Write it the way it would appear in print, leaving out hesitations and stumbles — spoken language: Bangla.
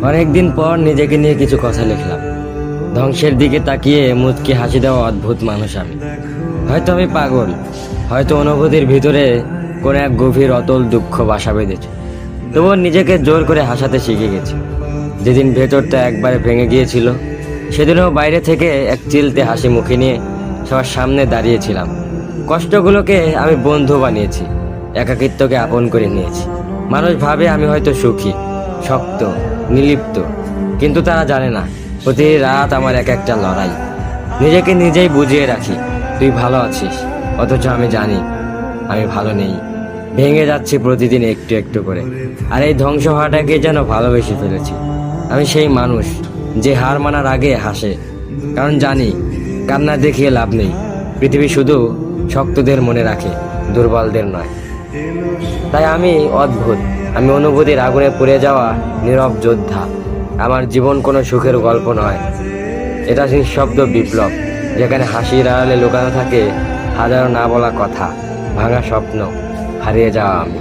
অনেকদিন পর নিজেকে নিয়ে কিছু কথা লিখলাম। ধ্বংসের দিকে তাকিয়ে মুচকি হাসি দেওয়া অদ্ভুত মানুষ আমি। হয়তো আমি পাগল, হয়তো অনুভূতির ভিতরে কোনো এক গভীর অতল দুঃখ বাসা বেঁধেছে। তবুও নিজেকে জোর করে হাসাতে শিখে গেছি। যেদিন ভেতরটা একবারে ভেঙে গিয়েছিল, সেদিনও বাইরে থেকে এক চিলতে হাসি মুখে নিয়ে সবার সামনে দাঁড়িয়েছিলাম। কষ্টগুলোকে আমি বন্ধু বানিয়েছি, একাকিত্বকে আপন করে নিয়েছি। মানুষ ভাবে আমি হয়তো সুখী, শক্ত, নির্লিপ্ত, কিন্তু তারা জানে না প্রতি রাত আমার এক একটা লড়াই। নিজেকে নিজেই বুঝিয়ে রাখি তুই ভালো আছিস, অথচ আমি জানি আমি ভালো নেই। ভেঙে যাচ্ছি প্রতিদিন একটু একটু করে, আর এই ধ্বংস হওয়াটাকে যেন ভালোবেসে ফেলেছি। আমি সেই মানুষ যে হার মানার আগে হাসে, কারণ জানি কান্না দেখিয়ে লাভ নেই। পৃথিবী শুধু শক্তদের মনে রাখে, দুর্বলদের নয়। তাই আমি অদ্ভুত, আমি অনুভূতির আগুনে পুড়ে যাওয়া নীরব যোদ্ধা। আমার জীবন কোনো সুখের গল্প নয়, এটা নিঃশব্দ বিপ্লব, যেখানে হাসির আড়ালে লুকানো থাকে হাজারো না বলা কথা, ভাঙা স্বপ্ন, হারিয়ে যাওয়া আমি।